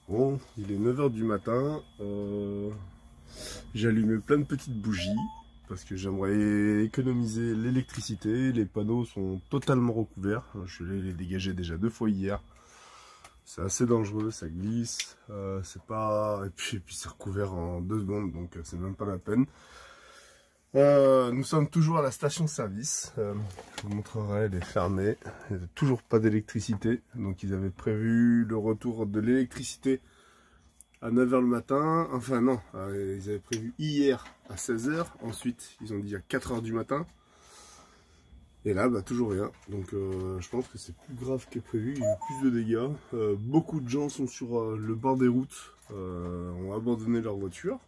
Bon, il est 9 h du matin. J'ai allumé plein de petites bougies parce que j'aimerais économiser l'électricité. Les panneaux sont totalement recouverts. Je les ai dégagés déjà 2 fois hier. C'est assez dangereux, ça glisse. C'est pas... Et puis c'est recouvert en 2 secondes, donc c'est même pas la peine. Nous sommes toujours à la station-service. Je vous montrerai, elle est fermée. Il n'y a toujours pas d'électricité. Donc ils avaient prévu le retour de l'électricité à 9 h le matin. Enfin non, ils avaient prévu hier à 16 h. Ensuite, ils ont dit à 4 h du matin. Et là, bah, toujours rien. Donc je pense que c'est plus grave que prévu. Il y a eu plus de dégâts. Beaucoup de gens sont sur le bord des routes, ont abandonné leur voiture.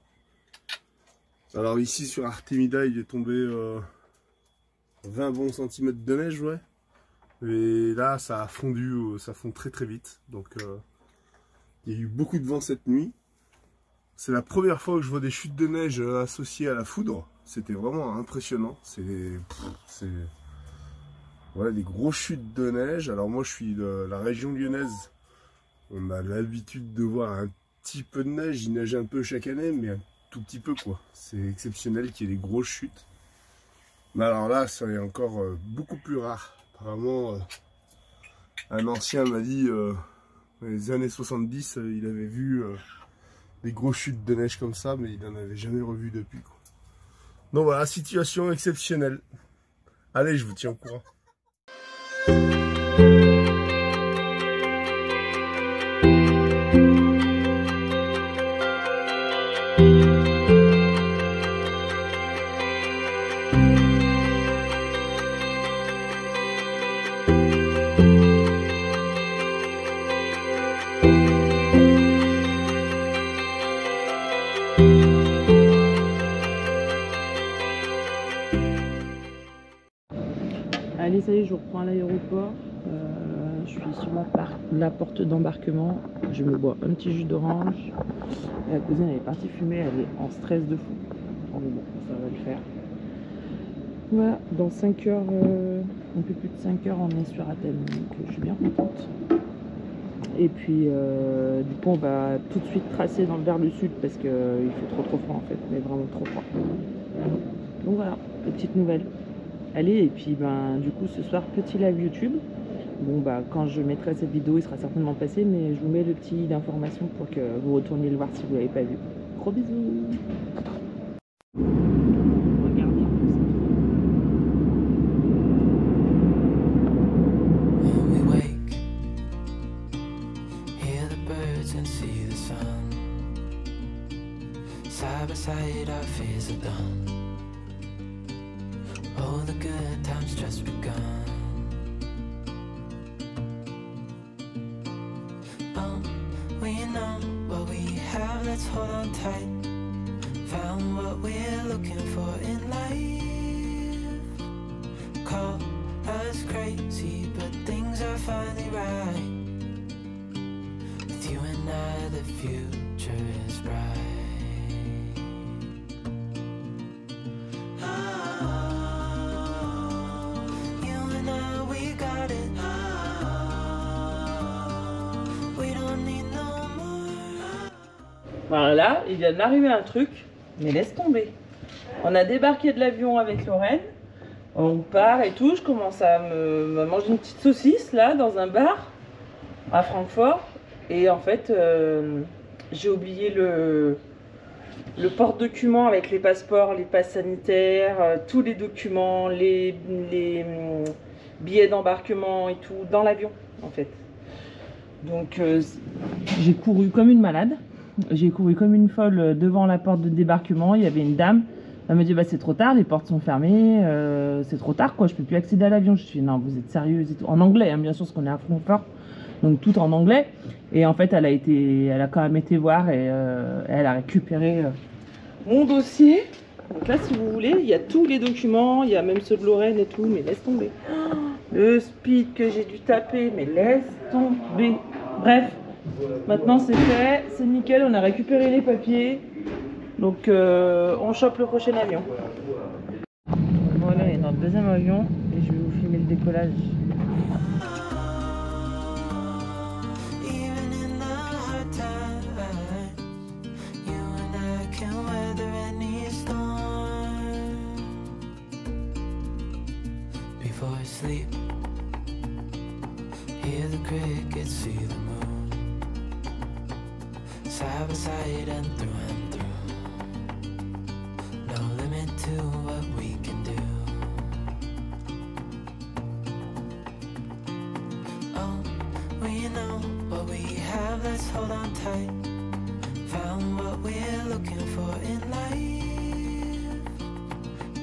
Alors ici sur Artemida, il est tombé 20 bons centimètres de neige, ouais. Et là, ça a fondu, ça fond très très vite. Donc il y a eu beaucoup de vent cette nuit. C'est la première fois que je vois des chutes de neige associées à la foudre. C'était vraiment impressionnant. C'est voilà, des grosses chutes de neige. Alors moi, je suis de la région lyonnaise. On a l'habitude de voir un petit peu de neige. Il neige un peu chaque année, mais tout petit peu quoi. C'est exceptionnel qu'il y ait des grosses chutes. Mais alors là, ça est encore beaucoup plus rare. Apparemment, un ancien m'a dit, dans les années 70, il avait vu des grosses chutes de neige comme ça, mais il n'en avait jamais revu depuis, quoi. Donc voilà, situation exceptionnelle. Allez, je vous tiens au courant. Allez, ça y est, je reprends à l'aéroport. Je suis sur la porte d'embarquement. Je me bois un petit jus d'orange. La cousine, elle est partie fumer, elle est en stress de fou. Mais bon, ça va le faire. Voilà, dans 5 heures, un peu plus de 5 heures, on est sur Athènes. Donc je suis bien contente. Et puis, du coup, on va tout de suite tracer vers le sud parce qu'il fait trop froid en fait. Mais vraiment trop froid. Donc voilà, les petites nouvelles. Allez, et puis ben du coup ce soir petit live YouTube. Bon bah quand je mettrai cette vidéo il sera certainement passé, mais je vous mets le petit d'information pour que vous retourniez le voir si vous l'avez pas vu. Gros bisous. Regardez un peu ça. Oh, the good times just begun. Oh, we know what we have, let's hold on tight. Found what we're looking for in life. Call us crazy, but things are finally right. With you and I, the future is bright. Voilà, il vient d'arriver un truc, mais laisse tomber. On a débarqué de l'avion avec Lorraine, on part et tout, je commence à manger une petite saucisse là dans un bar à Francfort. Et en fait, j'ai oublié le porte-document avec les passeports, les passes sanitaires, tous les documents, les billets d'embarquement et tout dans l'avion en fait. Donc j'ai couru comme une malade. J'ai couru comme une folle devant la porte de débarquement. Il y avait une dame. Elle me dit bah c'est trop tard, les portes sont fermées, c'est trop tard quoi, je peux plus accéder à l'avion. Je suis non, vous êtes sérieuse et tout. En anglais hein, bien sûr, parce qu'on est à Francfort, donc tout en anglais. Et en fait elle a quand même été voir et elle a récupéré mon dossier. Donc là si vous voulez, il y a tous les documents, il y a même ceux de Lorraine et tout, mais laisse tomber. Oh, le speed que j'ai dû taper, mais laisse tomber. Bref. Maintenant c'est fait, c'est nickel, on a récupéré les papiers, donc on chope le prochain avion. Voilà, il y a notre deuxième avion et je vais vous filmer le décollage. Even in the hard times. sleep. Hear the crickets, see the moon. Side by side and through. No limit to what we can do. Oh, we know what we have, let's hold on tight. Found what we're looking for in life.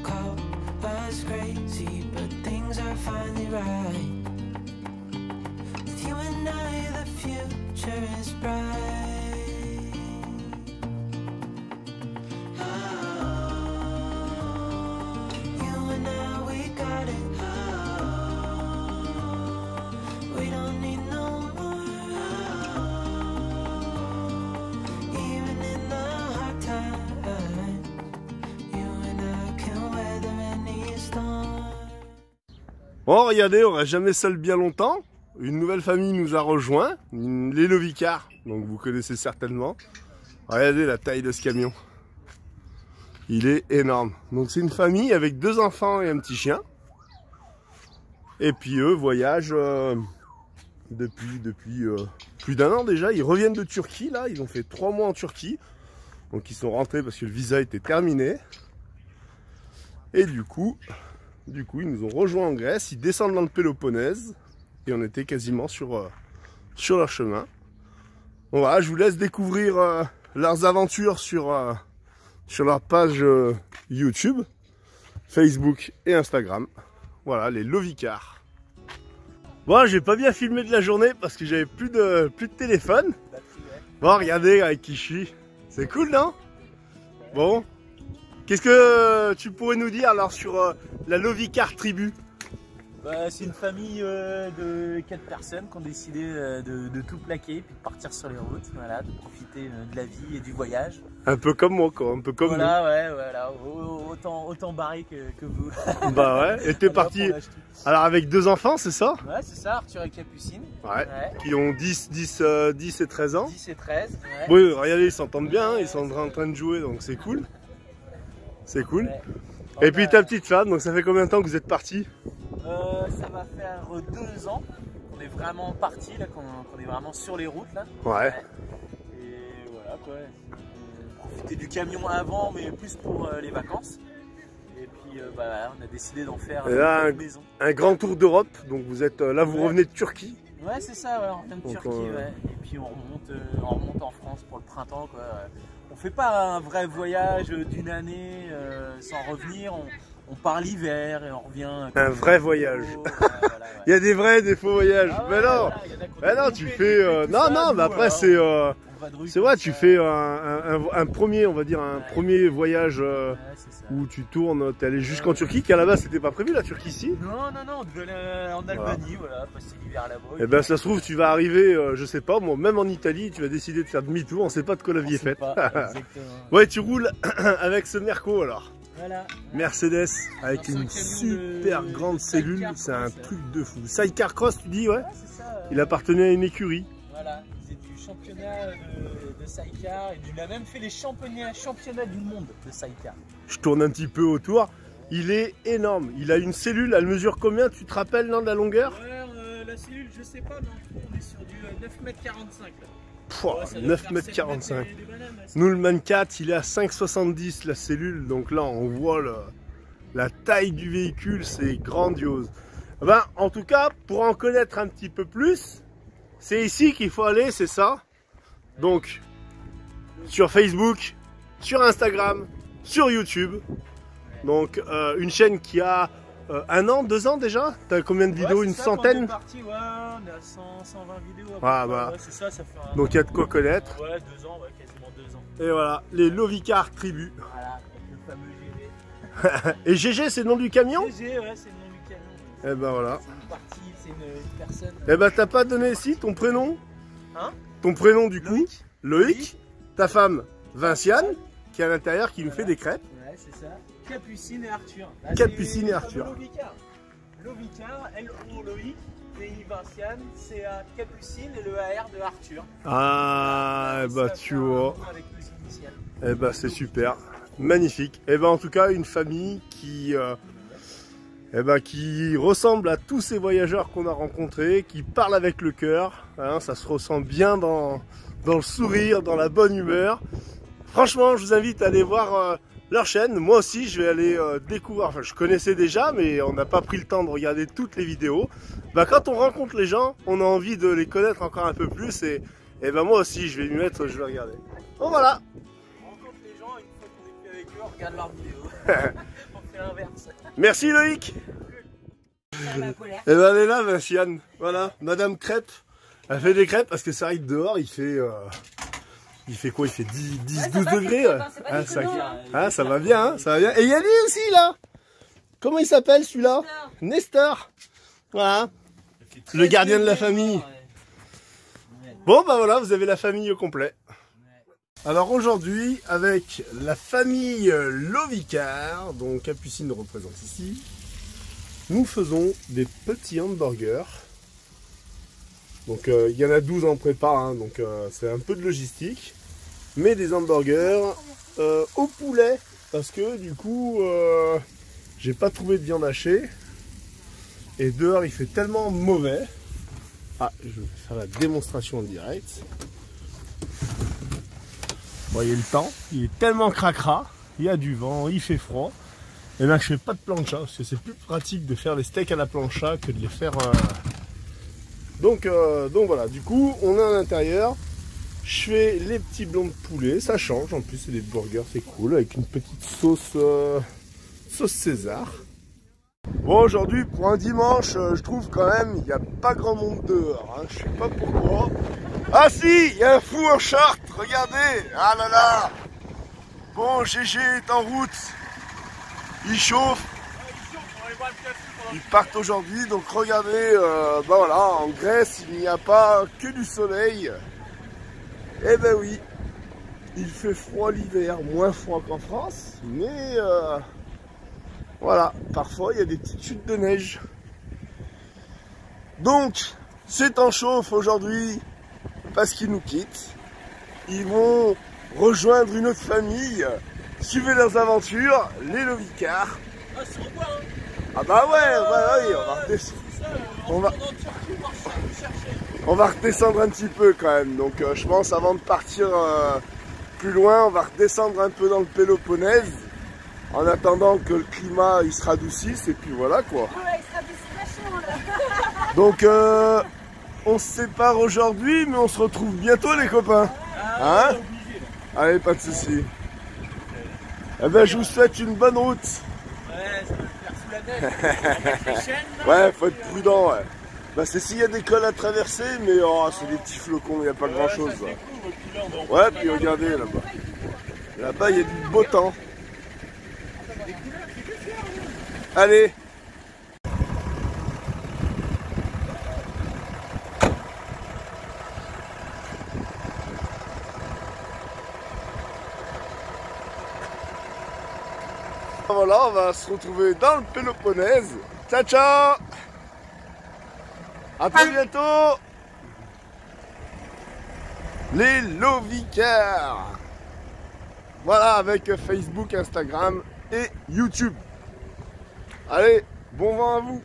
Call us crazy, but things are finally right. With you and I, the future is bright. Oh, you and I, we got it. Oh, we don't need no more. Even in the hard times, you and I can weather any storm. Bon, regardez, on va jamais seul bien longtemps. Une nouvelle famille nous a rejoint, les Lovicars, donc vous connaissez certainement. Regardez la taille de ce camion. Il est énorme. Donc c'est une famille avec 2 enfants et un petit chien. Et puis eux voyagent depuis plus d'1 an déjà. Ils reviennent de Turquie là, ils ont fait 3 mois en Turquie. Donc ils sont rentrés parce que le visa était terminé. Et du coup ils nous ont rejoints en Grèce, ils descendent dans le Péloponnèse. Et on était quasiment sur leur chemin. Bon, voilà, je vous laisse découvrir leurs aventures sur leur page YouTube, Facebook et Instagram. Voilà, les Lovicars. Bon, j'ai pas bien filmé de la journée parce que j'avais plus de téléphone. Bon, regardez avec qui je suis. C'est cool, non? Bon. Qu'est-ce que tu pourrais nous dire alors sur la Lovicar tribu? Bah, c'est une famille de 4 personnes qui ont décidé de tout plaquer et puis de partir sur les routes, voilà, de profiter de la vie et du voyage. Un peu comme moi, quoi, un peu comme voilà, ouais, voilà, autant barré que vous. Bah ouais, et t'es parti alors avec 2 enfants, c'est ça? Ouais, c'est ça, Arthur et Capucine. Ouais, qui ont 10 et 13 ans. 10 et 13, ouais. Oui, regardez, ils s'entendent bien, hein, ils sont en train de jouer, donc c'est cool. C'est cool. Ouais. Et puis ta petite femme, donc ça fait combien de temps que vous êtes partis? Ça va faire 2 ans qu'on est vraiment parti, là, qu'on est vraiment sur les routes là. Ouais. Et voilà quoi. On profitait du camion avant, mais plus pour les vacances. Et puis bah, on a décidé d'en faire là, une maison. Un grand tour d'Europe, donc vous êtes là, vous revenez de Turquie. Ouais, c'est ça, ouais, on revient de Turquie, ouais. Et puis on remonte en France pour le printemps quoi. On fait pas un vrai voyage d'1 année sans revenir. On part l'hiver et on revient. Un vrai voyage. Voilà, ouais. Il y a des vrais et des faux voyages. Ah ouais, mais non, voilà, non, tu fais. Non, mais après c'est. C'est vrai, tu fais un premier, on va dire, un premier voyage où tu tournes. T'es allé jusqu'en Turquie, qui à la base c'était pas prévu la Turquie ici. Non, on devait aller en Albanie, voilà, passer l'hiver là-bas. Et ben ça se trouve, tu vas arriver, je sais pas, moi, même en Italie, tu vas décider de faire demi-tour, on sait pas de quoi la vie est faite. Ouais, tu roules avec ce Merco alors. Voilà. Mercedes avec une super grande cellule, c'est un truc de fou. Sidecar Cross, tu dis, ouais, c'est ça. Il appartenait à une écurie. Voilà, c'est du championnat de sidecar et il a même fait les championnats du monde de sidecar. Je tourne un petit peu autour. Il est énorme. Il a une cellule, elle mesure combien? Tu te rappelles, non, de la longueur? Ouais, la cellule, je sais pas, mais en tout, on est sur du 9,45 m là. Pouah, 9,45 m. Nous, le Man 4, il est à 5,70 la cellule. Donc là, on voit la taille du véhicule, c'est grandiose. Ben, en tout cas, pour en connaître un petit peu plus, c'est ici qu'il faut aller, c'est ça? Donc, sur Facebook, sur Instagram, sur YouTube. Donc, une chaîne qui a 1 an, 2 ans déjà? T'as combien de vidéos? Une centaine? On est parti, ouais, on est à 120 vidéos. Ah, bah. Ouais, c'est ça, ça fait donc, il y a de quoi connaître. Ouais, 2 ans, ouais, quasiment 2 ans. Et voilà, les Lovicar Tribu. Voilà, le fameux GG. Et GG, c'est le nom du camion? GG, ouais, c'est le nom du camion. Et ben voilà. C'est une partie, c'est une personne. Et ben t'as pas donné ici ton prénom? Hein? Ton prénom du coup? Loïc. Loïc. Ta femme, Vinciane, qui est à l'intérieur, qui nous fait des crêpes. Ouais, c'est ça. Capucine et Arthur. Capucine et Arthur. Lovicar, L-O Loïc, P-I Vinciane, C-A Capucine et le A-R de Arthur. Ah, bah tu vois. Avec les initiales. Eh ben c'est super. Magnifique. Et ben en tout cas, une famille qui eh ben, qui ressemble à tous ces voyageurs qu'on a rencontrés, qui parlent avec le cœur, hein, ça se ressent bien dans le sourire, dans la bonne humeur. Franchement, je vous invite à aller voir leur chaîne. Moi aussi, je vais aller découvrir, enfin je connaissais déjà, mais on n'a pas pris le temps de regarder toutes les vidéos. Bah, quand on rencontre les gens, on a envie de les connaître encore un peu plus, et ben moi aussi, je vais m'y mettre, je vais regarder. Bon voilà. On rencontre les gens, une fois qu'on est plus avec eux, on regarde leurs vidéos. On fait l'inverse. Merci Loïc. Et ben elle est là, Vinciane. Voilà, Madame Crêpe. Elle fait des crêpes parce que ça arrive dehors, il fait quoi? Il fait 10-12 degrés. Ouais. Ah, ça va bien, hein, ça va bien. Et il y a lui aussi là. Comment il s'appelle celui-là? Nestor. Voilà. Le gardien de la famille. Bon bah voilà, vous avez la famille au complet. Alors aujourd'hui, avec la famille Lovicar, dont Capucine représente ici, nous faisons des petits hamburgers. Donc il y en a 12 en prépa, hein, donc c'est un peu de logistique. Mais des hamburgers au poulet, parce que du coup, j'ai pas trouvé de viande hachée. Et dehors il fait tellement mauvais. Ah, je vais faire la démonstration en direct. Vous voyez le temps, il est tellement cracra, il y a du vent, il fait froid. Et bien je fais pas de plancha, parce que c'est plus pratique de faire les steaks à la plancha que de les faire... Donc voilà, du coup on est à l'intérieur. Je fais les petits blancs de poulet, ça change, en plus c'est des burgers, c'est cool, avec une petite sauce César. Bon, aujourd'hui pour un dimanche, je trouve quand même il n'y a pas grand monde dehors, hein. Je sais pas pourquoi. Ah si, il y a un fou en Chartres, regardez. Ah là là. Bon, GG est en route. Il chauffe. Ils partent aujourd'hui, donc regardez, bah voilà, en Grèce il n'y a pas que du soleil. Eh ben oui, il fait froid l'hiver, moins froid qu'en France, mais voilà, parfois il y a des petites chutes de neige. Donc, c'est en chauffe aujourd'hui. Parce qu'ils nous quittent, ils vont rejoindre une autre famille, suivez leurs aventures, les Lovicar. Ah, c'est quoi, hein? Ah bah ouais, on va redescendre un petit peu quand même, donc je pense avant de partir plus loin, on va redescendre un peu dans le Péloponnèse, en attendant que le climat il se radoucisse, et puis voilà quoi. Ouais, il sera vachement là. Donc on se sépare aujourd'hui, mais on se retrouve bientôt les copains. Hein? Allez, pas de soucis. Eh ben, je vous souhaite une bonne route. Ouais, ça va le faire sous la neige. Avec les chaînes, là. Ouais, faut être prudent, ouais. Bah, c'est s'il y a des cols à traverser, mais oh, c'est des petits flocons, il n'y a pas grand chose. Ouais, puis regardez là-bas. Là-bas, il y a du beau temps. Allez. Voilà, on va se retrouver dans le Péloponnèse. Ciao, ciao! À très bientôt! Les Lovicar! Voilà, avec Facebook, Instagram et YouTube. Allez, bon vent à vous!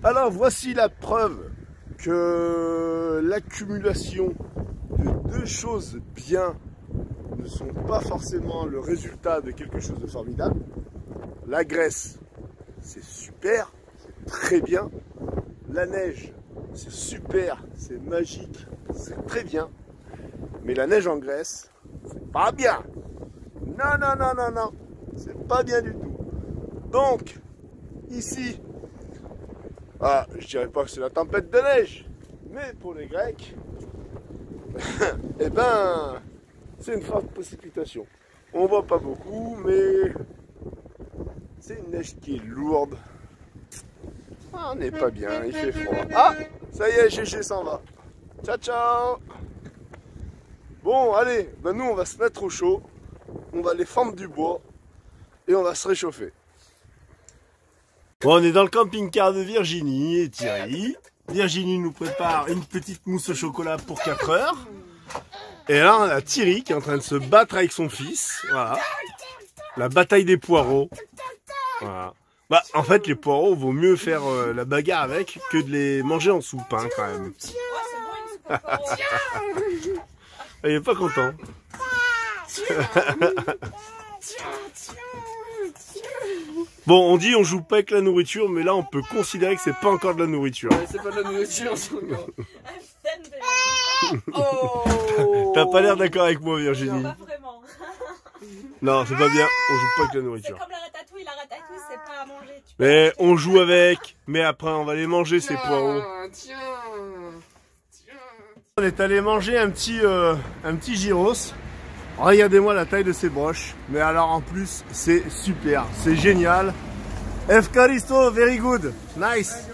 Alors, voici la preuve que l'accumulation de deux choses bien ne sont pas forcément le résultat de quelque chose de formidable. La Grèce, c'est super, c'est très bien. La neige, c'est super, c'est magique, c'est très bien. Mais la neige en Grèce, c'est pas bien. Non, non, non, non, non, c'est pas bien du tout. Donc, ici, je dirais pas que c'est la tempête de neige, mais pour les Grecs, eh ben, c'est une forte précipitation. On voit pas beaucoup, mais c'est une neige qui est lourde. Ah, on n'est pas bien, il fait froid. Ah, ça y est, GG s'en va. Ciao, ciao. Bon, allez, ben nous on va se mettre au chaud. On va aller fendre du bois et on va se réchauffer. Bon, on est dans le camping-car de Virginie et Thierry. Virginie nous prépare une petite mousse au chocolat pour 4 heures. Et là, on a Thierry qui est en train de se battre avec son fils. Voilà. La bataille des poireaux. Voilà. Bah, en fait, les poireaux, vaut mieux faire la bagarre avec que de les manger en soupe, hein, quand même. Il est pas content. Bon, on dit on joue pas avec la nourriture, mais là, on peut considérer que c'est pas encore de la nourriture. Ouais, c'est pas de la nourriture, c'est encore. Oh. T'as pas l'air d'accord avec moi, Virginie. Pas vraiment. Non, c'est pas bien, on joue pas avec la C'est nourriture. comme la ratatouille c'est pas à manger. Tu peux Mais on joue avec, mais après on va les manger ces poireaux. Tiens. On est allé manger un petit gyros. Regardez-moi la taille de ces broches. Mais alors en plus, c'est super, c'est génial. Efkaristo, very good, nice.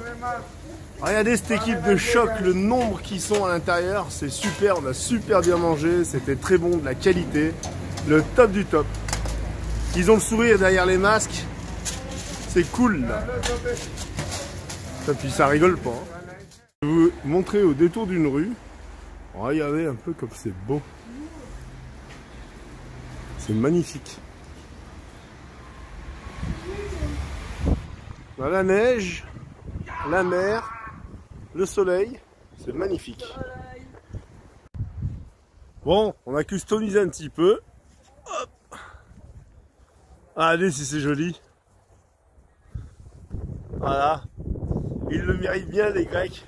Regardez cette équipe de choc, le nombre qui sont à l'intérieur, c'est super, on a super bien mangé, c'était très bon, de la qualité, le top du top. Ils ont le sourire derrière les masques, c'est cool là. Et puis ça rigole pas. Hein. Je vais vous montrer au détour d'une rue, regardez un peu comme c'est beau. C'est magnifique. Dans la neige, la mer, le soleil, c'est magnifique. Bon, on a customisé un petit peu. Hop. Allez, si c'est joli. Voilà. Ils le méritent bien, les Grecs.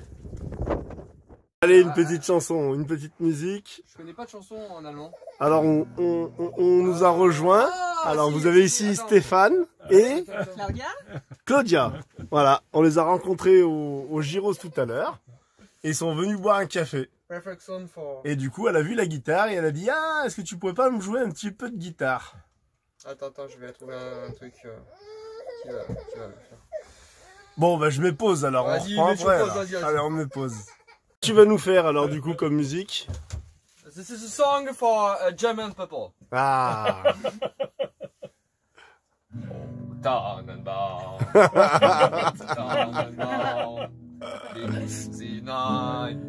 Allez, une petite chanson, une petite musique. Je connais pas de chanson en allemand. Alors, on nous a rejoint. Alors, vous avez ici Stéphane et Claudia. Voilà, on les a rencontrés au Gyros tout à l'heure. Et ils sont venus boire un café. Perfect song for... Et du coup, elle a vu la guitare et elle a dit « Ah, est-ce que tu pourrais pas me jouer un petit peu de guitare ?» Attends, je vais trouver un truc qui va le faire. Bon, bah je mets pause alors, on Vas-y, reprend mets sur après. pause, Alors. vas-y. Allez, on met pause. Tu vas nous faire alors du coup comme musique? This is a song for German people. Ah. Tannenbaum, Tannenbaum, links hinein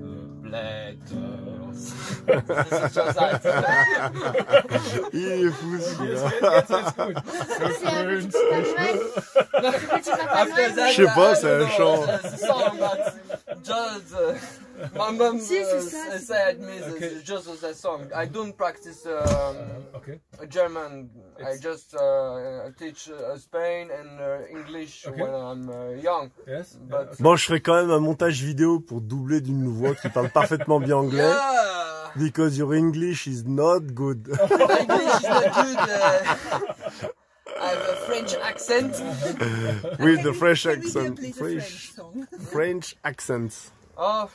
Blätter. Il est fou celui-là. Je sais pas, c'est un chant. Just, my mom Si, c'est ça, said me just as a song. I don't practice German. I just teach Spain and English when I'm young. Yes. But Bon, je ferai quand même un montage vidéo pour doubler d'une voix qui parle parfaitement bien anglais. yeah, Because your English is not good. my English is not good. I have a French accent. With the French Can we accent. play the French song? French accent. Oh,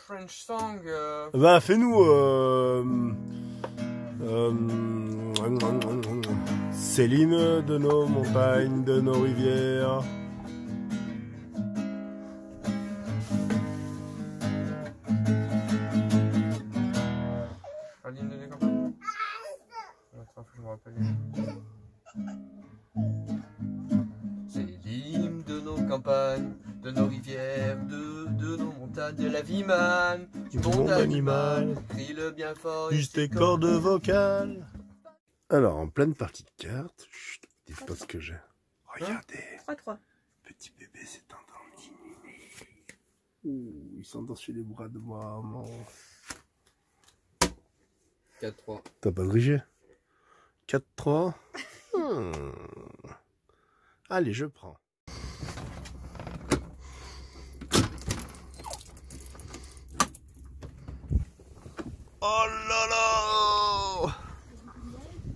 French song. Bah, fais-nous. C'est l'hymne de nos montagnes, de nos rivières. L'hymne des campagnes. Attends, faut que je me rappelle. C'est l'hymne de nos campagnes, de nos rivières, de nos montagnes, de la vie man, du monde animal. Crie-le bien fort. Use tes cordes vocales. Alors, en pleine partie de cartes, chut, dites pas ce que j'ai. Regardez, 3-3. petit bébé s'est endormi. Ouh, il s'endort sur les bras de maman. 4-3. T'as pas dirigé 4-3. Allez, je prends. Oh là là!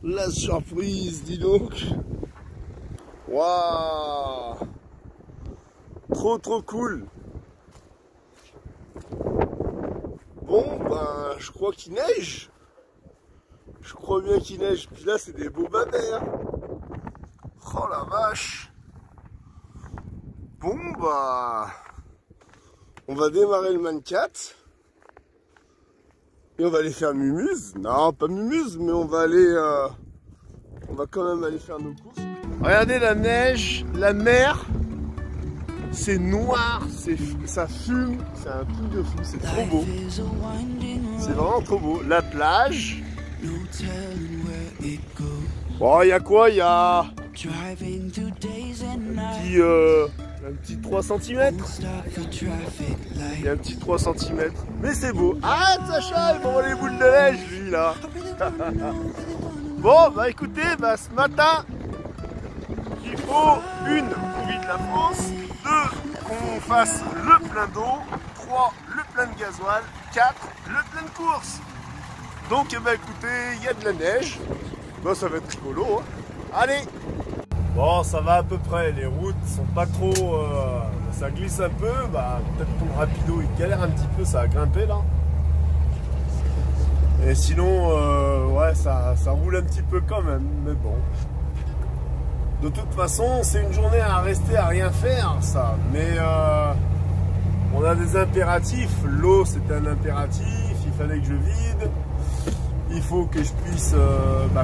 La surprise, dis donc! Waouh! Trop cool! Bon, ben, je crois qu'il neige! Je crois bien qu'il neige. Puis là, c'est des beaux babères. Oh la vache! Bon, bah, on va démarrer le Mancat. Et on va aller faire Mumuse. Non, pas Mumuse, mais on va aller... on va quand même aller faire nos courses. Regardez la neige, la mer. C'est noir, ça fume. C'est un truc de fou, c'est trop beau. C'est vraiment trop beau. La plage. Bon, il y a quoi? Il y a driving through days and nights. Un petit 3 cm. Il y a un petit 3 cm. Mais c'est beau. Arrête Sacha, il m'envoie les boules de neige lui là. Bon bah écoutez, bah, ce matin, il faut une pour vivre la France, 2 qu'on fasse le plein d'eau, 3 le plein de gasoil, 4 le plein de course. Donc bah écoutez, il y a de la neige. Bon, ça va être rigolo. Hein. Allez. Bon, ça va à peu près, les routes sont pas trop... ça glisse un peu, bah, peut-être pour le rapido il galère un petit peu, ça a grimpé là. Et sinon, ouais, ça roule un petit peu quand même, mais bon. De toute façon, c'est une journée à rester à rien faire, ça. Mais on a des impératifs, l'eau c'est un impératif, il fallait que je vide. Il faut que je puisse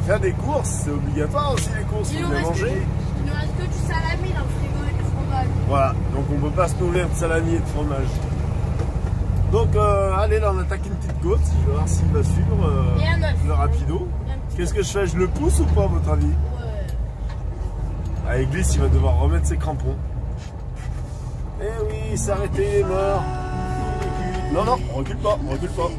faire des courses, c'est obligatoire aussi les courses, il faut bien manger. Il ne reste que du salami dans le frigo et du fromage. Voilà, donc on ne peut pas se nourrir de salami et de fromage. Donc allez, là on attaque une petite côte, je vais voir s'il va suivre le rapido. Qu'est-ce que je fais? Je le pousse ou pas à votre avis? Ouais. Avec glisse, il va devoir remettre ses crampons. Eh oui, s'arrêter, il est mort. Non, non, on recule pas, on recule pas.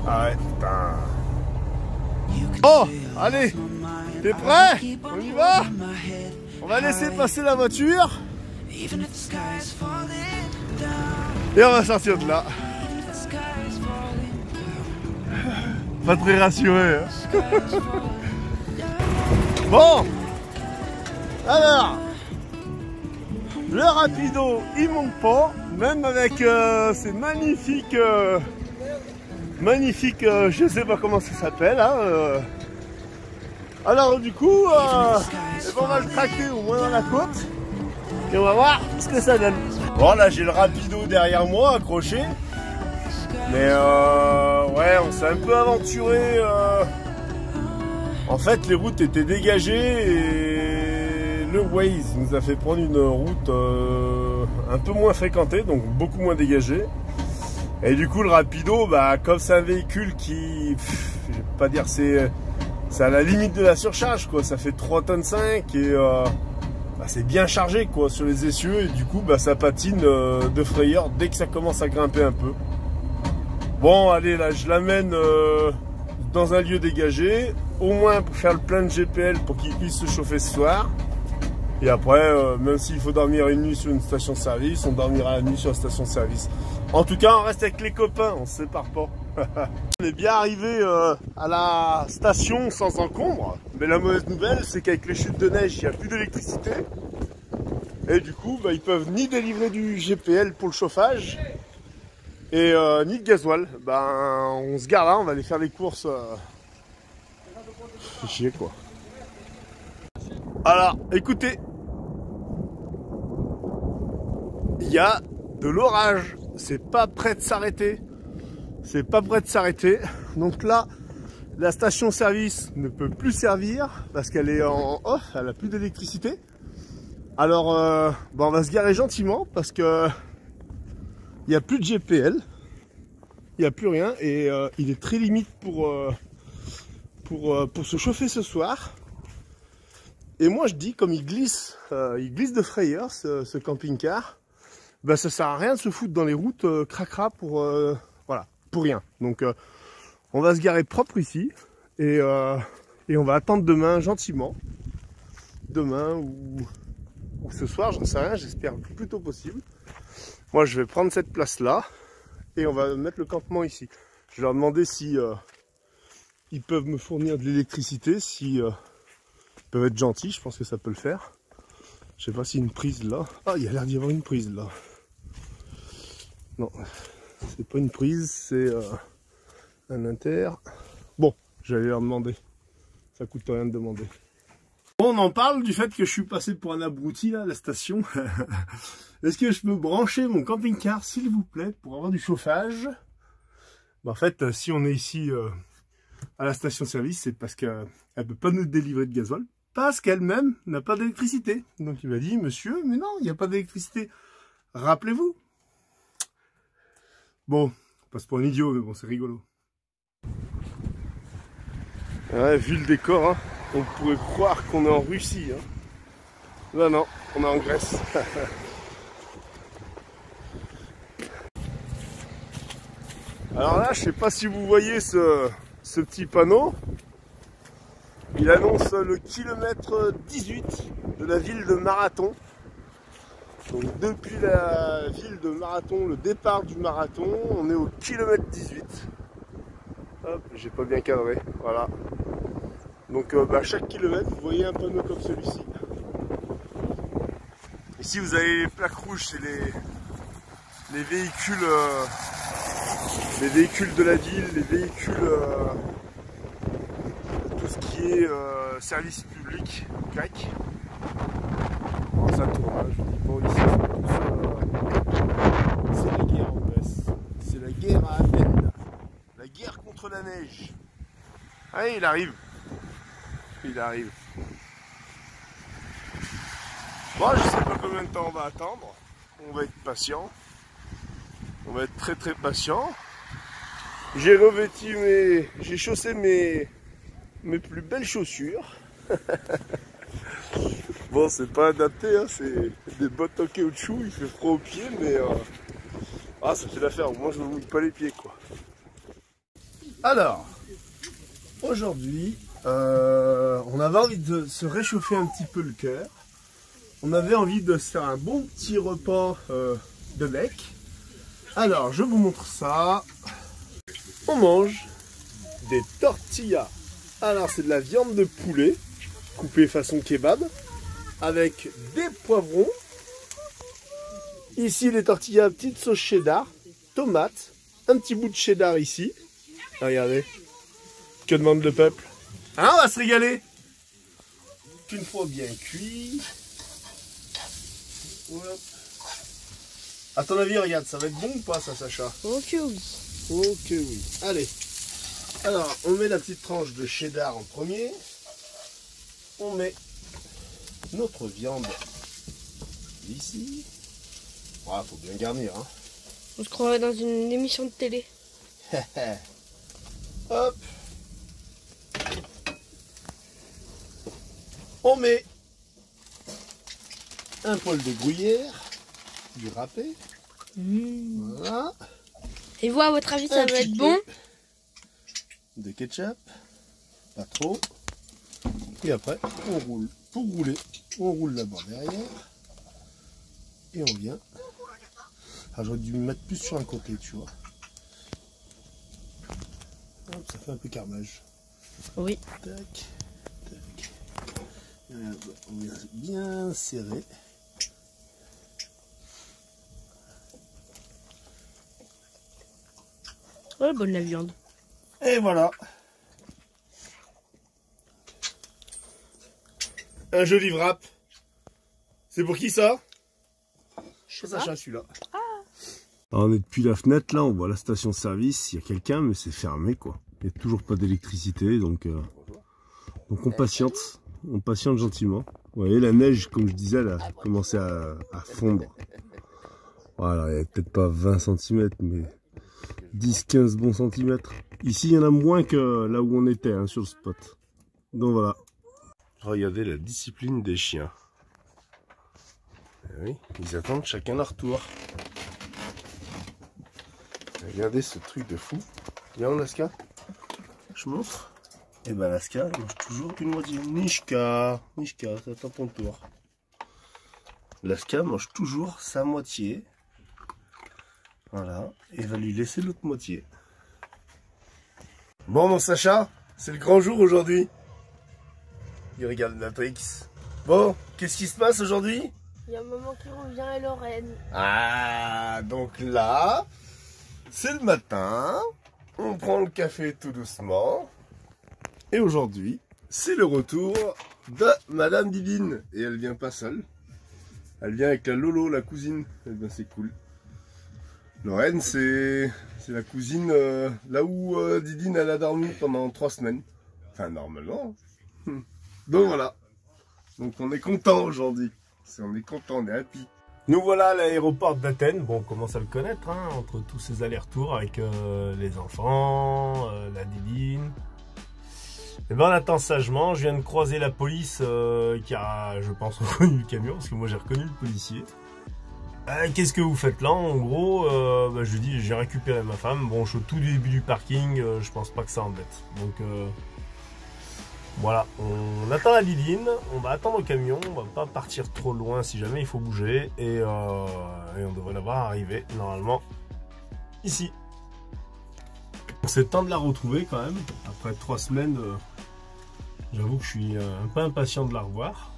Ah ouais, putain. Oh, allez, t'es prêt? On y va? On va laisser passer la voiture. Et on va sortir de là. Pas très rassuré. Hein. Bon, alors, le rapido, il monte pas, même avec ces magnifiques... magnifique, je sais pas comment ça s'appelle. Hein, Alors du coup, on va le traquer au moins dans la côte et on va voir ce que ça donne. Bon là j'ai le rapido derrière moi accroché, mais ouais on s'est un peu aventuré. En fait les routes étaient dégagées et le Waze nous a fait prendre une route un peu moins fréquentée, donc beaucoup moins dégagée. Et du coup le rapido, bah, comme c'est un véhicule qui, je vais pas dire c'est à la limite de la surcharge quoi, ça fait 3,5 tonnes et bah, c'est bien chargé quoi sur les essieux et du coup bah, ça patine de frayeur dès que ça commence à grimper un peu. Bon allez là je l'amène dans un lieu dégagé, au moins pour faire le plein de GPL pour qu'il puisse se chauffer ce soir. Et après, même s'il faut dormir une nuit sur une station-service, on dormira la nuit sur la station-service. En tout cas, on reste avec les copains, on se sépare pas. On est bien arrivé à la station sans encombre. Mais la mauvaise nouvelle, c'est qu'avec les chutes de neige, il n'y a plus d'électricité. Et du coup, bah, ils peuvent ni délivrer du GPL pour le chauffage, et ni de gasoil. Ben, on se gare là, on va aller faire les courses. C'est chier quoi. Alors, écoutez, il y a de l'orage, c'est pas prêt de s'arrêter, c'est pas prêt de s'arrêter. Donc là, la station-service ne peut plus servir parce qu'elle est en off, elle a plus d'électricité. Alors, on va se garer gentiment parce que il n'y a plus de GPL, il n'y a plus rien et il est très limite pour se chauffer ce soir. Et moi je dis, comme il glisse de frayeur ce camping-car, bah, ça sert à rien de se foutre dans les routes cracra pour voilà, pour rien. Donc on va se garer propre ici et on va attendre demain gentiment. Demain ou ce soir, j'en sais rien, j'espère plutôt possible. Moi je vais prendre cette place là et on va mettre le campement ici. Je vais leur demander si ils peuvent me fournir de l'électricité, si peuvent être gentils, je pense que ça peut le faire. Je sais pas si une prise là. Ah, il y a l'air d'y avoir une prise là. Non, c'est pas une prise, c'est un inter. Bon, j'allais leur demander. Ça coûte rien de demander. On en parle du fait que je suis passé pour un abruti là à la station. Est-ce que je peux brancher mon camping-car s'il vous plaît pour avoir du chauffage? Bah, en fait, si on est ici à la station-service, c'est parce qu'elle ne peut pas nous délivrer de gasoil. Parce qu'elle-même n'a pas d'électricité. Donc il m'a dit, monsieur, mais non, il n'y a pas d'électricité. Rappelez-vous. Bon, on passe pour un idiot, mais bon, c'est rigolo. Ouais, vu le décor, hein, on pourrait croire qu'on est en Russie. Hein. Là, non, on est en Grèce. Alors là, je sais pas si vous voyez ce petit panneau. Il annonce le kilomètre 18 de la ville de Marathon. Donc depuis la ville de Marathon, le départ du marathon, on est au kilomètre 18. Hop, j'ai pas bien cadré, voilà. Donc à chaque kilomètre, vous voyez un panneau comme celui-ci. Ici vous avez les plaques rouges, c'est les véhicules de la ville, les véhicules tout ce qui est service public, CAC. Oh, ça tourne, hein, je vous dis pas ici, c'est la guerre en Grèce, c'est la guerre à Athènes, la guerre contre la neige. Allez, il arrive. Il arrive. Bon, je sais pas combien de temps on va attendre. On va être patient. On va être très très patient. J'ai revêtu j'ai chaussé mes plus belles chaussures. Bon, c'est pas adapté, hein, c'est des bottes en caoutchouc, il fait froid aux pieds, mais ah, ça fait l'affaire. Au moins, je me mouille pas les pieds, quoi. Alors, aujourd'hui, on avait envie de se réchauffer un petit peu le cœur. On avait envie de se faire un bon petit repas de mec. Alors, je vous montre ça. On mange des tortillas. Alors, c'est de la viande de poulet coupée façon kebab avec des poivrons. Ici, les tortillas, petite sauce cheddar, tomate, un petit bout de cheddar ici. Regardez, que demande le peuple? Hein, on va se régaler. Une fois bien cuit. Hop. À ton avis, regarde, ça va être bon ou pas ça, Sacha? Ok, oui. Ok, oui. Allez. Alors, on met la petite tranche de cheddar en premier. On met notre viande ici. Ah, faut bien garnir, hein. On se croirait dans une émission de télé. Hop. On met un poil de gruyère, du râpé. Voilà. Et vous, à votre avis, ça Un va petit être bon? peu de ketchup, pas trop. Et après, on roule. Pour rouler, on roule d'abord derrière. Et on vient. Alors j'aurais dû me mettre plus sur un côté, tu vois. Hop, ça fait un peu carnage. Oui. Tac, tac. Et là, on vient bien serrer. Oh, bonne la viande. Et voilà. Un joli wrap. C'est pour qui ça? C'est Sacha, celui-là. On est depuis la fenêtre, là, on voit la station-service. Il y a quelqu'un, mais c'est fermé, quoi. Il n'y a toujours pas d'électricité, donc on patiente. On patiente gentiment. Vous voyez, la neige, comme je disais, elle a commencé à fondre. Voilà, il n'y a peut-être pas 20 cm, mais 10-15 bons centimètres. Ici, il y en a moins que là où on était, hein, sur le spot. Donc voilà. Regardez la discipline des chiens. Eh oui, ils attendent chacun leur tour. Regardez ce truc de fou. Viens, Laska. Je montre. Et ben Laska, elle mange toujours une moitié. Nishka, Nishka, ça attend ton tour. Laska mange toujours sa moitié. Voilà. Et va lui laisser l'autre moitié. Bon, mon Sacha, c'est le grand jour aujourd'hui. Il regarde Matrix. Bon, qu'est-ce qui se passe aujourd'hui? Il y a maman qui revient et Lorraine. Ah, donc là, c'est le matin. On prend le café tout doucement. Et aujourd'hui, c'est le retour de Madame Didine. Et elle vient pas seule. Elle vient avec la Lolo, la cousine. Eh ben, c'est cool. Lorraine, c'est la cousine là où Didine elle a dormi pendant 3 semaines. Enfin, normalement. Donc voilà. Donc on est content aujourd'hui. On est content, on est happy. Nous voilà à l'aéroport d'Athènes. Bon, on commence à le connaître, hein, entre tous ces allers-retours avec les enfants, la Diline. Et ben on attend sagement. Je viens de croiser la police qui a, je pense, reconnu le camion, parce que moi j'ai reconnu le policier. Qu'est-ce que vous faites là? En gros, je lui dis, j'ai récupéré ma femme. Bon, je suis au tout début du parking, je pense pas que ça embête. Donc voilà, on attend la Liline, on va attendre le camion, on va pas partir trop loin si jamais il faut bouger. Et on devrait la voir arriver normalement ici. C'est le temps de la retrouver quand même. Après 3 semaines, j'avoue que je suis un peu impatient de la revoir.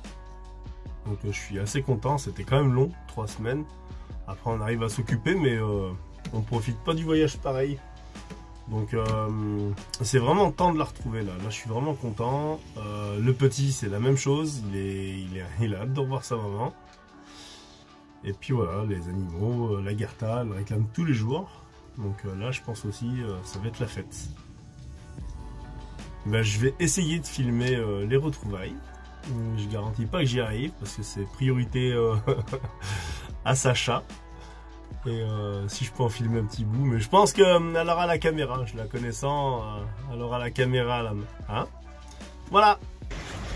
Donc je suis assez content, c'était quand même long, 3 semaines. Après on arrive à s'occuper, mais on profite pas du voyage pareil. Donc c'est vraiment le temps de la retrouver là. Là je suis vraiment content. Le petit c'est la même chose, il a hâte de revoir sa maman. Et puis voilà, les animaux, l'Agartha, elle réclame tous les jours. Donc là je pense aussi ça va être la fête. Ben, je vais essayer de filmer les retrouvailles. Je garantis pas que j'y arrive parce que c'est priorité à Sacha. Et si je peux en filmer un petit bout, mais je pense qu'elle aura la caméra, je la connaissant, elle aura la caméra là. Hein, voilà.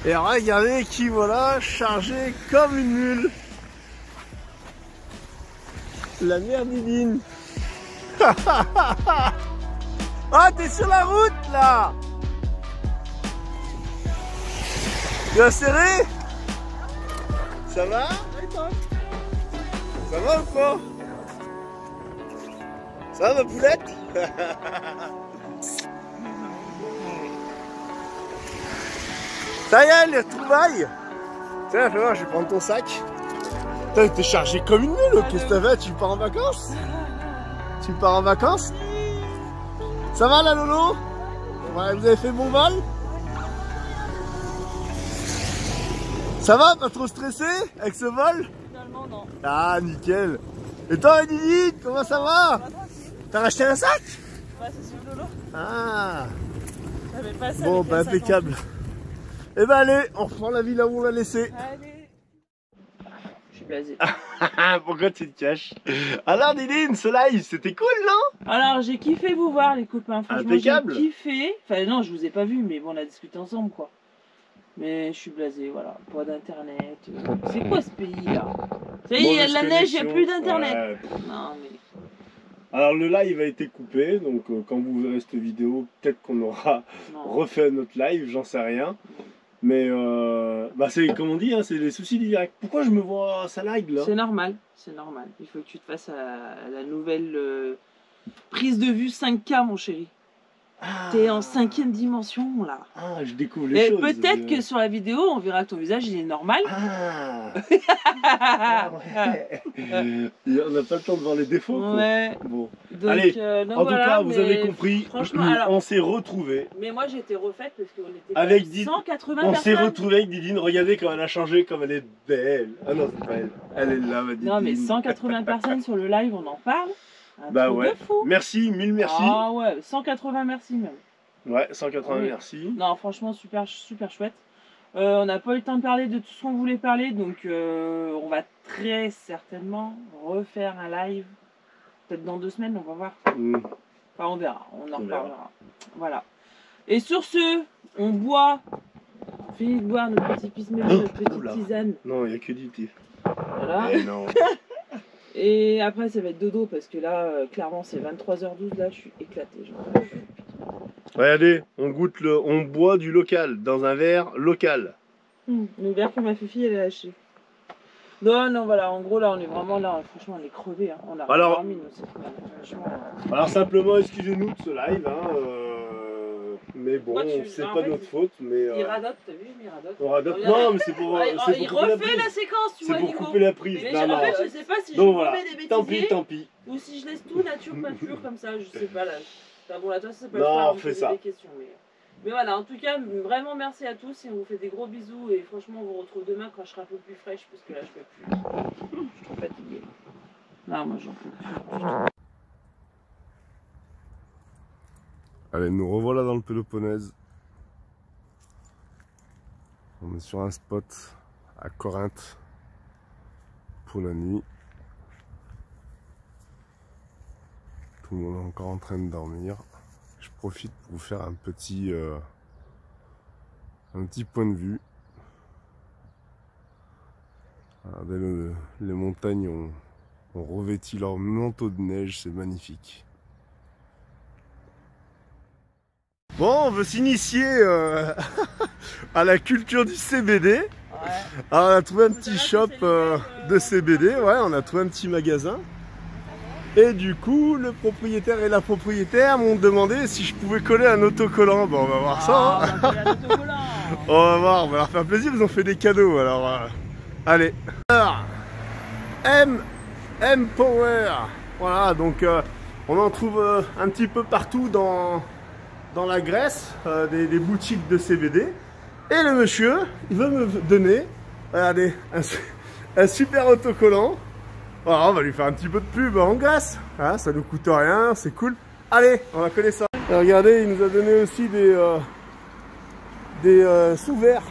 Et regardez qui voilà, chargé comme une mule. La merdidine. Ah, t'es sur la route là. Tu as serré? Ça va? Ça va ou pas? Ça va ma poulette? Ça y est, les retrouvailles. Tiens, fais voir, je vais prendre ton sac. Putain, t'es chargé comme une mule, qu'est-ce que t'as fait? Tu pars en vacances? Tu pars en vacances? Ça va la Lolo? Ouais, vous avez fait bon vol? Ça va, pas trop stressé avec ce vol? Finalement, non. Ah, nickel. Et toi, Lily, comment ça va? T'as racheté un sac? Ouais, c'est sur Lolo. Ah. J'avais pas ça. Bon, bah impeccable. Et bah allez, on reprend la vie là où on l'a laissé. Allez. Je suis blasé. Pourquoi tu te caches? Alors Lily, ce live, c'était cool, non? Alors, j'ai kiffé vous voir, les copains. Franchement, Impeccable. j'ai kiffé. Enfin, non, je vous ai pas vu, mais bon, on a discuté ensemble, quoi. Mais je suis blasé, voilà. Pas d'internet. C'est quoi ce pays là? Ça y est, il y a de la neige, il n'y a plus d'internet. Ouais. Non, mais. Alors le live a été coupé, donc quand vous verrez cette vidéo, peut-être qu'on aura Non. refait notre live, j'en sais rien. Mais bah c'est comme on dit, hein, c'est les soucis du direct. Pourquoi je me vois ça lag là? C'est normal, c'est normal. Il faut que tu te fasses à la nouvelle prise de vue 5K, mon chéri. Ah. T'es en 5e dimension là. Ah, je découvre les Et choses. peut-être que sur la vidéo, on verra que ton visage il est normal. Ah, ah ouais. On n'a pas le temps de voir les défauts. Quoi. Ouais. Bon. Donc, Allez, donc en voilà, tout cas, vous mais avez compris, franchement, alors- on s'est retrouvés. Mais moi j'étais refaite parce qu'on était Avec 180 On s'est personnes. retrouvés avec Didine. Regardez comme elle a changé, comme elle est belle. Ah non, c'est pas elle. Elle est là, ma Didine. Non mais 180 personnes sur le live, on en parle. Un Bah truc ouais. de fou. Merci, mille merci. Ah ouais, 180 merci même. Ouais, 180 Oui. merci. Non, franchement, super, super chouette. On n'a pas eu le temps de parler de tout ce qu'on voulait parler, donc on va très certainement refaire un live. Peut-être dans 2 semaines, on va voir. Mm. Enfin, on verra, on en On verra. reparlera. Voilà. Et sur ce, on boit. On finit de boire notre petit pismel, notre petite Oula. tisane. Non, il n'y a que du thé. Voilà. Eh non. Et après, ça va être dodo parce que là, clairement, c'est 23h12. Là, je suis éclatée. J'en peux plus. Regardez, on boit du local, dans un verre local. Le verre que ma fille elle a lâché. Non, voilà, en gros là on est vraiment là, franchement on est crevés, hein. On a Alors- dormi nous cette semaine, franchement. Alors simplement, excusez-nous de ce live, hein, mais bon, Moi, c'est en pas fait, notre faute, mais Il radote, t'as vu, il radote. on radote. Regardez. Non, mais c'est pour, Il c'est pour couper la refait prise. la séquence, tu C'est vois pour Nico. couper la prise. Mais Non, non. en fait je sais pas si je Donc voilà, remets des tant bêtisiers pis. ou si je laisse tout nature peinture comme ça, je sais pas là. Enfin bon là toi ça peut Non, pas on fait ça. des questions mais voilà, en tout cas, vraiment merci à tous et on vous fait des gros bisous et franchement on vous retrouve demain quand je serai un peu plus fraîche parce que là je peux plus. Je suis trop fatiguée. Non, moi j'en peux plus. Allez, nous revoilà dans le Péloponnèse. On est sur un spot à Corinthe pour la nuit. Tout le monde est encore en train de dormir. Je profite pour vous faire un petit point de vue. Regardez, les montagnes ont revêti leur manteau de neige, c'est magnifique. Bon, on veut s'initier à la culture du CBD. Ouais. Alors on a trouvé un petit shop de CBD, ouais, on a trouvé un petit magasin. Et du coup, le propriétaire et la propriétaire m'ont demandé si je pouvais coller un autocollant. Bon, on va voir ça. Hein. On va voir, on va leur faire plaisir, ils ont fait des cadeaux. Alors, allez. Alors, M Power. Voilà, donc on en trouve un petit peu partout dans la Grèce, des boutiques de CBD. Et le monsieur, il veut me donner, regardez, un super autocollant. Voilà, on va lui faire un petit peu de pub en Grèce. Hein, ça nous coûte rien, c'est cool. Allez, on va coller ça. Et regardez, il nous a donné aussi des sous-verts.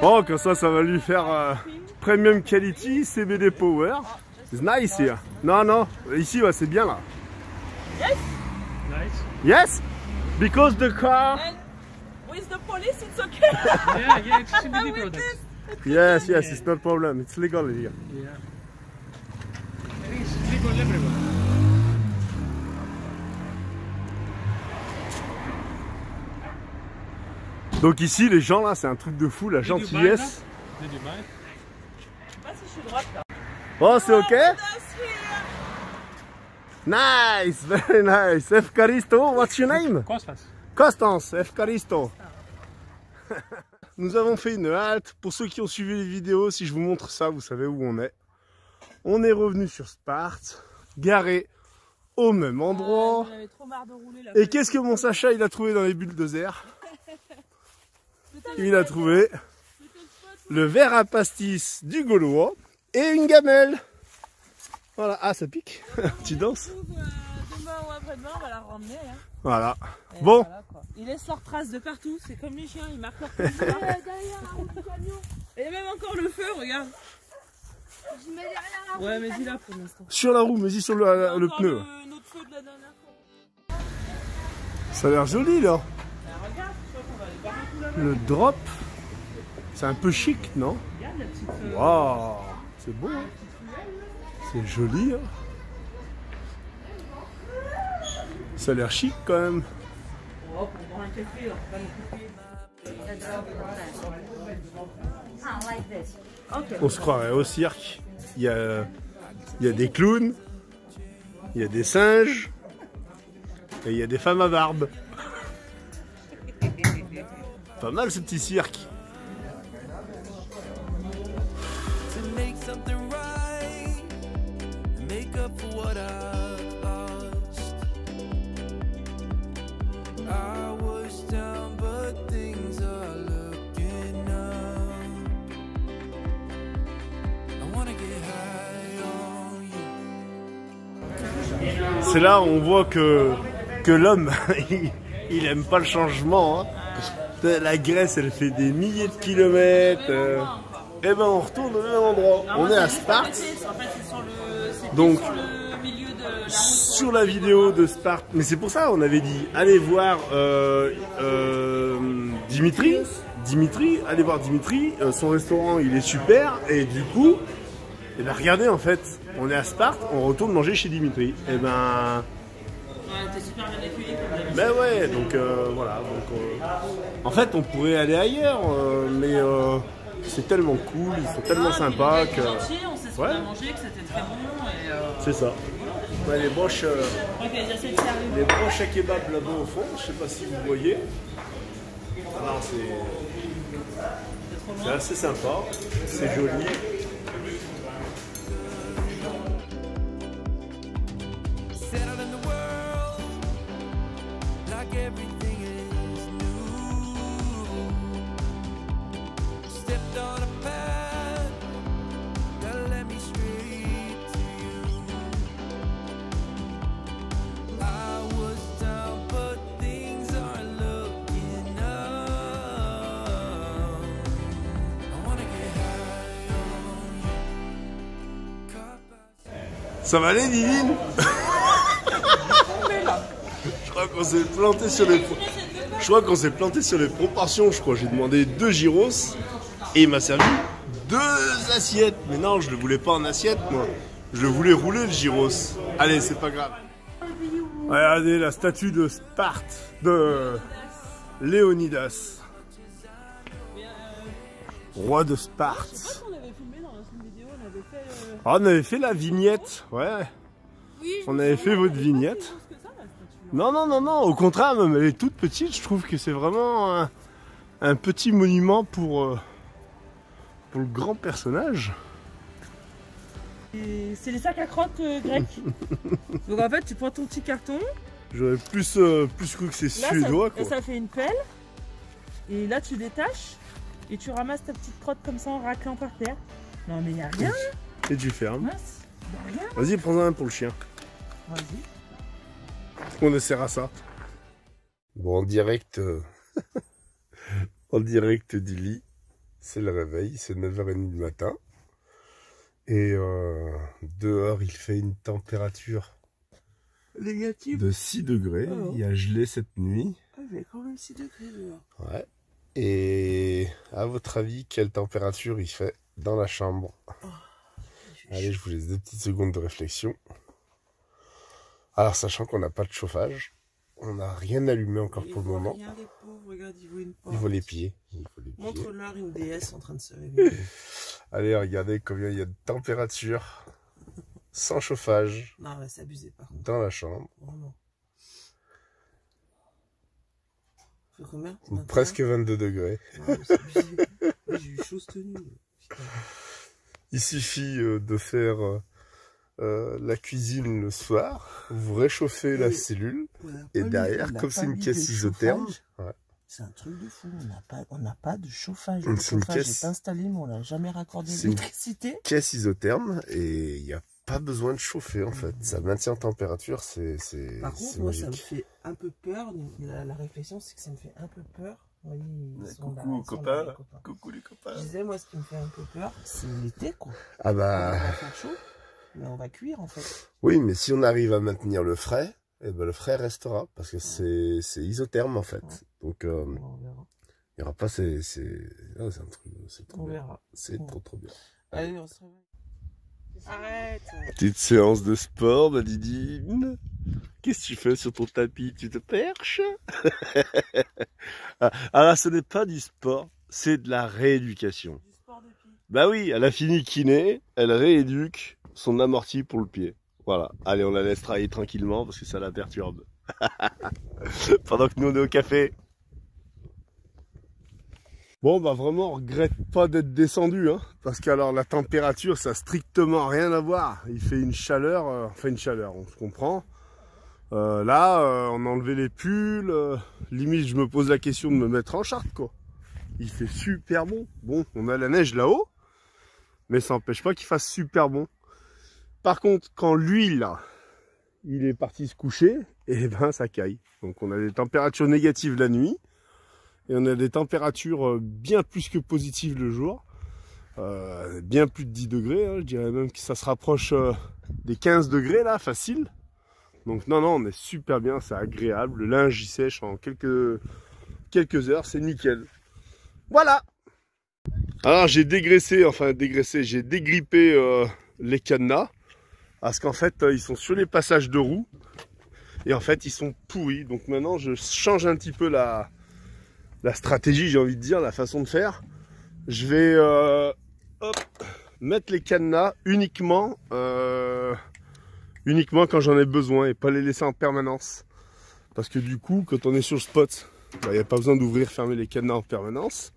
Oh, comme ça va lui faire premium quality CBD Power. It's nice here. Non, non, ici, ouais, c'est bien là. Yes. Nice. Yes, because the car. And with the police, it's okay. Yeah, it's CBD products. Yes, yes, it's not problem. It's legal here. Yeah. It's legal everywhere. Donc ici, les gens là, c'est un truc de fou, la gentillesse. Did you buy? Je sais pas si je suis droite là. Oh, c'est ok? Nice, very nice. Efkaristo, what's your name? Costas. Constance, Efkaristo. Nous avons fait une halte. Pour ceux qui ont suivi les vidéos, si je vous montre ça, vous savez où on est. On est revenu sur Sparte, garé au même endroit. J'avais trop marre de rouler là. Et qu'est-ce que mon Sacha il a trouvé dans les bulldozers? Il a trouvé le verre à pastis du Gaulois et une gamelle. Voilà, ah ça pique. Tu danses? Demain ou après-demain, on va la ramener. Hein. Voilà. Et Bon. voilà, quoi. Ils laissent leurs traces de partout, c'est comme les chiens, ils marquent leurs traces. Et même encore le feu, regarde. Je mets derrière la roue. Ouais, mais il là pour l'instant. Sur la roue, mais y sur le pneu. Notre feu de la dernière fois. Ça a l'air joli là. Ah, regarde, je crois qu'on va aller voir un coup là-bas. Le drop. C'est un peu chic, non? Regarde la petite. Waouh, c'est beau. Hein, c'est joli. Hein. Ça a l'air chic quand même. Oh, pour boire un café, on va pas nous couper. Okay. On se croirait au cirque. Il y a des clowns, il y a des singes et il y a des femmes à barbe. Pas mal ce petit cirque. To make something right, make up for what I lost. I was down, but things are looking up. I wanna get high on you. C'est là où on voit que l'homme, il aime pas le changement. Hein. La Grèce, elle fait des milliers de kilomètres. Et ben on retourne au même endroit. On est à Sparte. En fait, c'est sur le, Donc, sur le milieu de la route. sur la vidéo de Sparte. Mais c'est pour ça on avait dit allez voir Dimitri. Allez voir Dimitri. Son restaurant il est super. Et du coup, et ben regardez en fait, on est à Sparte, on retourne manger chez Dimitri. Et ben. Ouais, t'es super bien accueilli comme d'habitude. Ben ouais, donc voilà. Donc, en fait, on pourrait aller ailleurs, mais c'est tellement cool, ils sont tellement sympas que. Gentil, on sait ce qu'on Ouais. a mangé, que c'était très bon. Et C'est ça. Ouais, les broches, je crois qu'il y a déjà cette servie. les broches à kebab là-bas au fond, je sais pas si vous voyez. Alors c'est assez sympa, c'est joli. Settled in the world, like everything is new. Stepped on a path that led me straight to you. I was down, but things are looking up. I wanna get high on Ça va aller, Divine? Je crois qu'on s'est planté sur les... Je crois qu'on s'est planté sur les proportions, je crois. J'ai demandé 2 gyros et il m'a servi 2 assiettes. Mais non, je le voulais pas en assiette, moi. Je le voulais rouler, le gyros. Allez, c'est pas grave. Regardez la statue de Sparte, de Léonidas. Roi de Sparte. On avait filmé dans une vidéo, on avait fait... Ah, on avait fait la vignette, ouais. On avait fait votre vignette. Non, non, non, non, au contraire, même elle est toute petite. Je trouve que c'est vraiment un petit monument pour le grand personnage. C'est les sacs à crottes grecs. Donc en fait, tu prends ton petit carton. J'aurais plus cru que c'est suédois, quoi. Ça fait une pelle. Et là, tu détaches. Et tu ramasses ta petite crotte comme ça en raclant par terre. Non, mais y a rien. Et tu fermes. Y a rien. Vas-y, prends un pour le chien. Vas-y. On essaiera ça. Bon, en direct, en direct du lit, c'est le réveil, c'est 9h30 du matin. Et dehors, il fait une température négative de 6 degrés. Il y a gelé cette nuit. Ah, il y a quand même 6 degrés dehors. Ouais. Et à votre avis, quelle température il fait dans la chambre? Allez, je vous laisse 2 petites secondes de réflexion. Alors, sachant qu'on n'a pas de chauffage, on n'a rien allumé encore pour le moment. Rien, les pauvres, regarde, il voit une porte. Il voit les pieds. Montre-leur une déesse en train de se réveiller. Allez, regardez combien il y a de température sans chauffage. Non, mais c'est abusé par contre. Dans la chambre. Vraiment. Fait combien? Presque 22 degrés. Ouais, c'est abusé. J'ai eu chaud cette nuit. Il suffit de faire la cuisine le soir, vous réchauffez la cellule, et derrière, comme c'est une caisse isotherme, c'est un truc de fou, on n'a pas de chauffage. Le chauffage est installé, mais on n'a jamais raccordé l'électricité. Caisse isotherme, et il n'y a pas besoin de chauffer en fait, ça maintient en température, c'est Par contre, moi ça me fait un peu peur, la réflexion c'est que ça me fait un peu peur. Oui, coucou copains, coucou les copains. Je disais, moi ce qui me fait un peu peur, c'est l'été quoi. Ah bah... On va faire chaud, mais on va cuire en fait. Oui, mais si on arrive à maintenir le frais, eh ben, le frais restera, parce que c'est isotherme en fait. Donc il n'y aura pas c'est un truc, c'est trop bien. C'est trop bien. Allez, on se réveille. Arrête. Petite séance de sport, ma Didine. Qu'est-ce que tu fais sur ton tapis? Tu te perches? Ah là, ce n'est pas du sport, c'est de la rééducation. Du sport de pied. Bah oui, elle a fini kiné, elle rééduque son amorti pour le pied. Voilà, allez, on la laisse travailler tranquillement parce que ça la perturbe. Pendant que nous on est au café. Bon, bah vraiment, on regrette pas d'être descendu, hein, parce qu'alors la température, ça a strictement rien à voir. Il fait une chaleur, enfin une chaleur, on se comprend. Là, on a enlevé les pulls, limite je me pose la question de me mettre en short, quoi. Il fait super bon. Bon, on a la neige là-haut, mais ça n'empêche pas qu'il fasse super bon. Par contre, quand lui, là, il est parti se coucher, et ben ça caille. Donc on a des températures négatives la nuit, et on a des températures bien plus que positives le jour. Bien plus de 10 degrés, hein, je dirais même que ça se rapproche des 15 degrés là, facile. Donc non, on est super bien, c'est agréable. Le linge il sèche en quelques heures, c'est nickel. Voilà. Alors j'ai dégraissé, j'ai dégrippé les cadenas. Parce qu'en fait, ils sont sur les passages de roues. Et en fait, ils sont pourris. Donc maintenant, je change un petit peu la stratégie, j'ai envie de dire, la façon de faire. Je vais mettre les cadenas uniquement quand j'en ai besoin et pas les laisser en permanence. Parce que du coup, quand on est sur le spot, il n'y a pas besoin d'ouvrir, fermer les cadenas en permanence.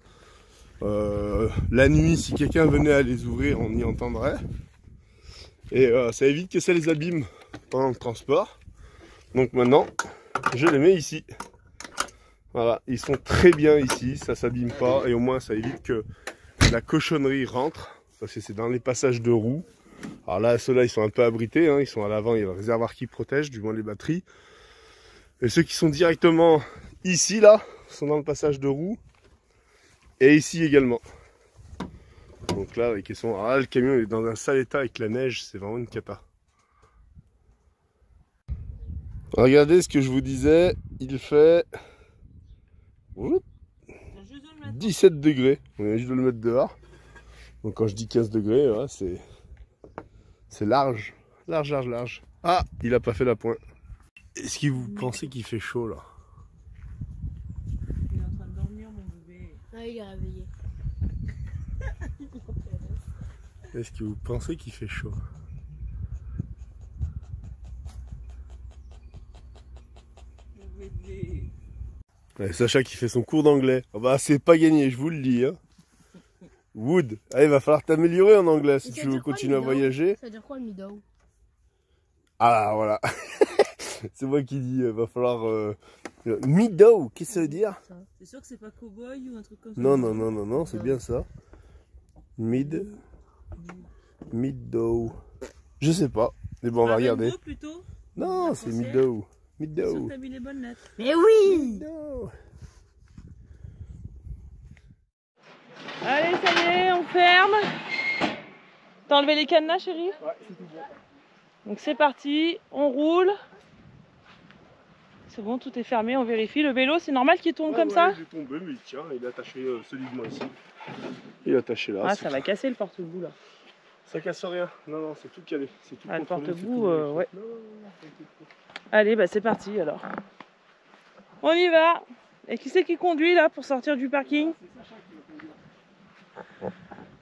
La nuit, si quelqu'un venait à les ouvrir, on y entendrait. Et ça évite que ça les abîme pendant le transport. Donc maintenant, je les mets ici. Voilà, ils sont très bien ici, ça s'abîme pas. Et au moins, ça évite que la cochonnerie rentre. Parce que c'est dans les passages de roues. Alors là, ceux-là, ils sont un peu abrités. Hein, ils sont à l'avant, il y a le réservoir qui protège, du moins les batteries. Et ceux qui sont directement ici, là, sont dans le passage de roues. Et ici également. Donc là, les caissons. Alors là, le camion est dans un sale état avec la neige, c'est vraiment une cata. Regardez ce que je vous disais, il fait 17 degrés. Oui, je dois le mettre dehors. Donc quand je dis 15 degrés, ouais, c'est large. Large. Ah, il a pas fait la pointe. Est-ce que vous pensez qu'il fait chaud là? Il est en train de dormir, mon bébé. Ah, il est réveillé. Est-ce que vous pensez qu'il fait chaud? Ouais, Sacha qui fait son cours d'anglais. Ah bah c'est pas gagné, je vous le dis. Hein. Wood, il va falloir t'améliorer en anglais si tu veux continuer à voyager. Ça veut dire quoi le middle? Ah voilà. C'est moi qui dis, va falloir... Mido, qu'est-ce que ça veut dire? C'est sûr que c'est pas cowboy ou un truc comme ça? Non, c'est bien ça. Mido. Je sais pas. Mais bon, on va regarder. Plutôt Non, c'est Mido. C'est sûr que t'as mis les bonnes lettres. Mais oui! Mido. Allez, ça y est, on ferme. T'as enlevé les cadenas, chérie? Ouais, c'est tout bon. Donc c'est parti, on roule. C'est bon, tout est fermé, on vérifie. Le vélo, c'est normal qu'il tourne comme ça? Il est tombé, mais il tient, il est attaché solidement ici. Il est attaché là. Ah, ça va casser le porte-boue là. Ça casse rien. Non, c'est tout calé. C'est tout Ah, le contrôlé, porte-boue, c'est tout ouais. non, t'inquiète pas. Allez, bah c'est parti alors. On y va. Et qui c'est qui conduit là pour sortir du parking?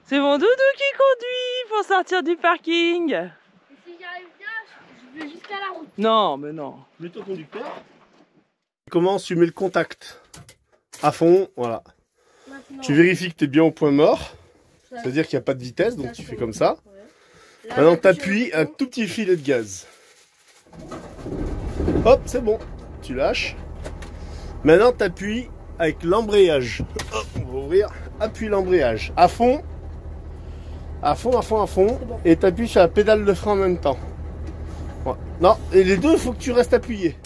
C'est mon doudou qui conduit pour sortir du parking. Et si j'y arrive bien, je vais jusqu'à la route. Non, mais non. Mets-toi conducteur. Comment tu mets le contact à fond, voilà. Maintenant, Tu vérifies que tu es bien au point mort. C'est-à-dire qu'il n'y a pas de vitesse, donc tu fais comme ça. là, Maintenant, j'appuie tu sur appuies le un bouton. tout petit filet de gaz. Hop, c'est bon. Tu lâches. Maintenant, tu appuies avec l'embrayage. Hop, on va ouvrir. Appuie l'embrayage. À fond. À fond. Bon. Et tu appuies sur la pédale de frein en même temps. Ouais. Non, et les deux, il faut que tu restes appuyé.